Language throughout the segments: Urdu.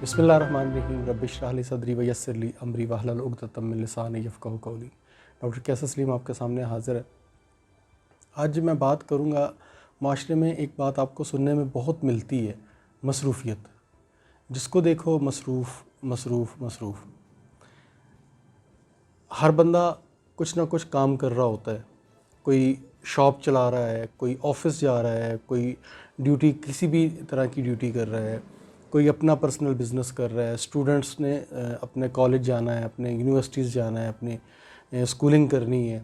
بسم اللہ الرحمن الرحیم رب اشرح لی صدری ویسر لی امری واحلل عقدۃ من لسانی یفقہوا قولی۔ ڈاکٹر کیسر سلیم آپ کے سامنے حاضر ہے۔ آج میں بات کروں گا، معاشرے میں ایک بات آپ کو سننے میں بہت ملتی ہے، مصروفیت۔ جس کو دیکھو مصروف مصروف مصروف۔ ہر بندہ کچھ نہ کچھ کام کر رہا ہوتا ہے، کوئی شاپ چلا رہا ہے، کوئی آفس جا رہا ہے، کوئی ڈیوٹی کسی بھی طرح کی ڈیوٹی کر رہا ہے، کوئی اپنا پرسنل بزنس کر رہا ہے، اسٹوڈنٹس نے اپنے کالج جانا ہے، اپنے یونیورسٹیز جانا ہے، اپنی اسکولنگ کرنی ہے۔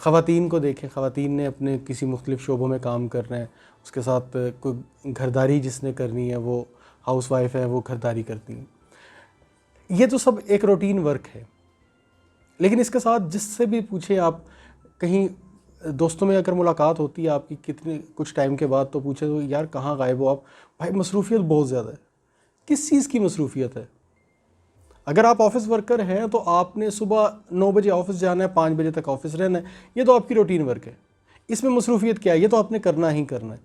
خواتین کو دیکھیں، خواتین نے اپنے کسی مختلف شعبوں میں کام کرنا ہے، اس کے ساتھ کوئی گھرداری جس نے کرنی ہے، وہ ہاؤس وائف ہے، وہ گھرداری کرتی ہیں۔ یہ تو سب ایک روٹین ورک ہے، لیکن اس کے ساتھ جس سے بھی پوچھیں آپ، کہیں دوستوں میں اگر ملاقات ہوتی ہے آپ کی کچھ ٹائم کے بعد، تو پوچھیں تو یار کہاں غائب ہو آپ؟ بھائی مصروفیت بہت زیادہ ہے۔ کس چیز کی مصروفیت ہے؟ اگر آپ آفس ورکر ہیں تو آپ نے صبح 9 بجے آفس جانا ہے، 5 بجے تک آفس رہنا ہے، یہ تو آپ کی روٹین ورک ہے۔ اس میں مصروفیت کیا ہے؟ یہ تو آپ نے کرنا ہی کرنا ہے،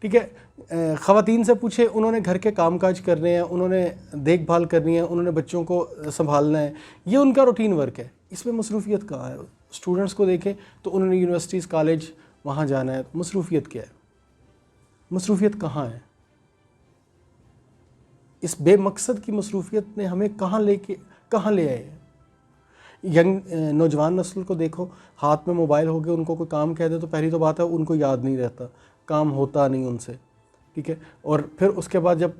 ٹھیک ہے۔ خواتین سے پوچھیں، انہوں نے گھر کے کام کاج کرنے ہیں، انہوں نے دیکھ بھال کرنی ہے، انہوں نے بچوں کو سنبھالنا ہے، یہ ان کا روٹین ورک ہے۔ اس میں مصروفیت کہاں ہے؟ اسٹوڈنٹس کو دیکھیں تو انہوں نے یونیورسٹیز کالج وہاں جانا ہے، مصروفیت کیا ہے؟ مصروفیت کہاں ہے؟ اس بے مقصد کی مصروفیت نے ہمیں کہاں لے آئے ہیں؟ نوجوان نسل کو دیکھو، ہاتھ میں موبائل ہو گئے، ان کو کوئی کام کہہ دے تو پہلی تو بات ہے ان کو یاد نہیں رہتا، کام ہوتا نہیں ان سے، ٹھیک ہے۔ اور پھر اس کے بعد جب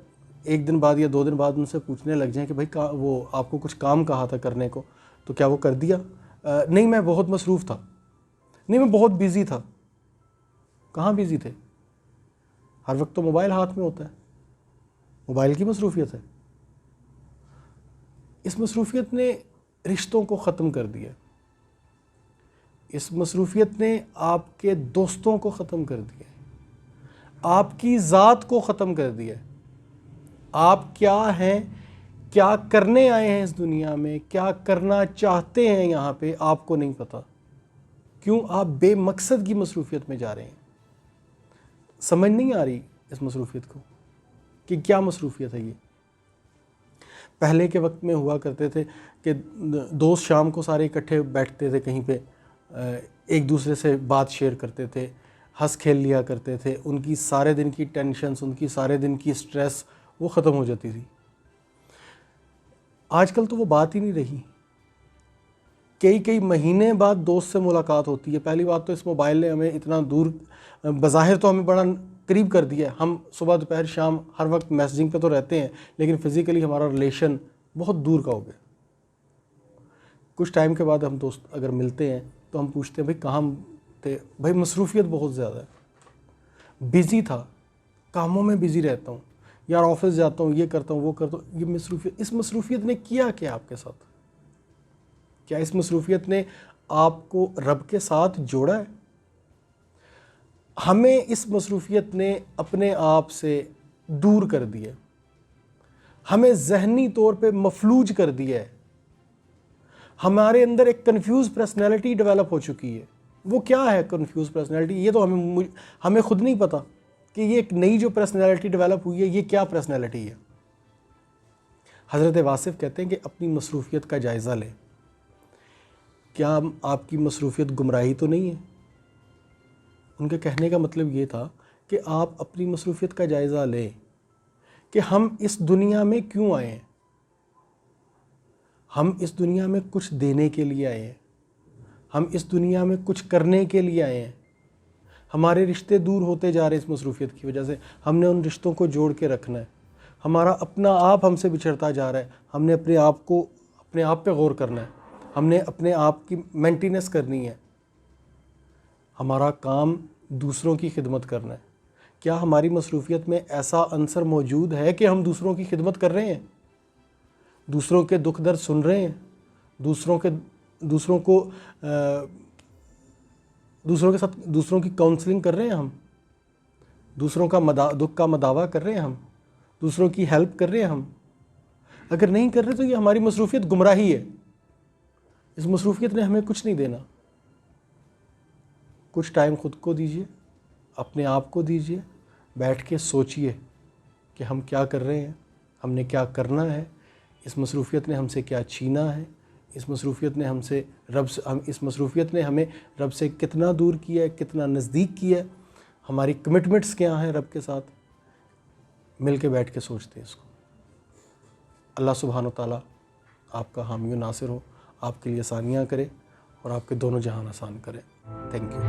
1 دن بعد یا 2 دن بعد ان سے پوچھنے لگ جائیں کہ بھائی وہ آپ کو کچھ کام کہا تھا کرنے کو، تو کیا وہ کر دیا؟ نہیں، میں بہت مصروف تھا، نہیں میں بہت بیزی تھا۔ کہاں بیزی تھے؟ ہر وقت تو موبائل ہاتھ میں ہوتا ہے، موبائل کی مصروفیت ہے۔ اس مصروفیت نے رشتوں کو ختم کر دیا، اس مصروفیت نے آپ کے دوستوں کو ختم کر دیا، آپ کی ذات کو ختم کر دیا۔ آپ کیا ہیں، کیا کرنے آئے ہیں اس دنیا میں، کیا کرنا چاہتے ہیں یہاں پہ، آپ کو نہیں پتا۔ کیوں؟ آپ بے مقصد کی مصروفیت میں جا رہے ہیں۔ سمجھ نہیں آ رہی اس مصروفیت کو کہ کیا مصروفیت ہے یہ۔ پہلے کے وقت میں ہوا کرتے تھے کہ دوست شام کو سارے اکٹھے بیٹھتے تھے کہیں پہ، ایک دوسرے سے بات شیئر کرتے تھے، ہنس کھیل لیا کرتے تھے، ان کی سارے دن کی ٹینشنز، ان کی سارے دن کی سٹریس وہ ختم ہو جاتی تھی۔ آج کل تو وہ بات ہی نہیں رہی۔ کئی مہینے بعد دوست سے ملاقات ہوتی ہے۔ پہلی بات تو اس موبائل نے ہمیں اتنا دور، بظاہر تو ہمیں بڑا قریب کر دیا ہے، ہم صبح دوپہر شام ہر وقت میسیجنگ پہ تو رہتے ہیں، لیکن فزیکلی ہمارا ریلیشن بہت دور کا ہو گیا۔ کچھ ٹائم کے بعد ہم دوست اگر ملتے ہیں تو ہم پوچھتے ہیں بھائی کہاں تھے؟ بھائی مصروفیت بہت زیادہ ہے، بیزی تھا، کاموں میں بیزی رہتا ہوں، یار آفس جاتا ہوں، یہ کرتا ہوں وہ کرتا ہوں۔ یہ مصروفیت، اس مصروفیت نے کیا آپ کے ساتھ؟ کیا اس مصروفیت نے آپ کو رب کے ساتھ جوڑا ہے؟ ہمیں اس مصروفیت نے اپنے آپ سے دور کر دیا، ہمیں ذہنی طور پہ مفلوج کر دیا ہے۔ ہمارے اندر ایک کنفیوز پرسنالٹی ڈیولپ ہو چکی ہے۔ وہ کیا ہے کنفیوز پرسنالٹی؟ یہ تو ہمیں خود نہیں پتا کہ یہ ایک نئی جو پرسنالٹی ڈیولپ ہوئی ہے یہ کیا پرسنالٹی ہے۔ حضرت واصف کہتے ہیں کہ اپنی مصروفیت کا جائزہ لیں۔ کیا آپ کی مصروفیت گمراہی تو نہیں ہے؟ ان کے کہنے کا مطلب یہ تھا کہ آپ اپنی مصروفیت کا جائزہ لیں کہ ہم اس دنیا میں کیوں آئے ہیں۔ ہم اس دنیا میں کچھ دینے کے لیے آئے ہیں، ہم اس دنیا میں کچھ کرنے کے لیے آئے ہیں۔ ہمارے رشتے دور ہوتے جا رہے ہیں اس مصروفیت کی وجہ سے، ہم نے ان رشتوں کو جوڑ کے رکھنا ہے۔ ہمارا اپنا آپ ہم سے بچھڑتا جا رہا ہے، ہم نے اپنے آپ پہ غور کرنا ہے، ہم نے اپنے آپ کی مینٹیننس کرنی ہے۔ ہمارا کام دوسروں کی خدمت کرنا ہے۔ کیا ہماری مصروفیت میں ایسا عنصر موجود ہے کہ ہم دوسروں کی خدمت کر رہے ہیں، دوسروں کے دکھ درد سن رہے ہیں، دوسروں کے ساتھ دوسروں کی کاؤنسلنگ کر رہے ہیں، ہم دوسروں کا دکھ کا مداوع کر رہے ہیں، ہم دوسروں کی ہیلپ کر رہے ہیں؟ ہم اگر نہیں کر رہے تو یہ ہماری مصروفیت گمراہی ہے۔ اس مصروفیت نے ہمیں کچھ نہیں دینا۔ کچھ ٹائم خود کو دیجیے، اپنے آپ کو دیجیے، بیٹھ کے سوچئے کہ ہم کیا کر رہے ہیں، ہم نے کیا کرنا ہے، اس مصروفیت نے ہم سے کیا چھینا ہے، اس مصروفیت نے اس مصروفیت نے ہمیں رب سے کتنا دور کیا ہے، کتنا نزدیک کیا ہے، ہماری کمٹمنٹس کیا ہیں رب کے ساتھ، مل کے بیٹھ کے سوچتے ہیں اس کو۔ اللہ سبحانہ و تعالیٰ آپ کا حامی و ناصر ہو، آپ کے لیے آسانیاں کرے اور آپ کے دونوں جہان آسان کرے۔ Thank you.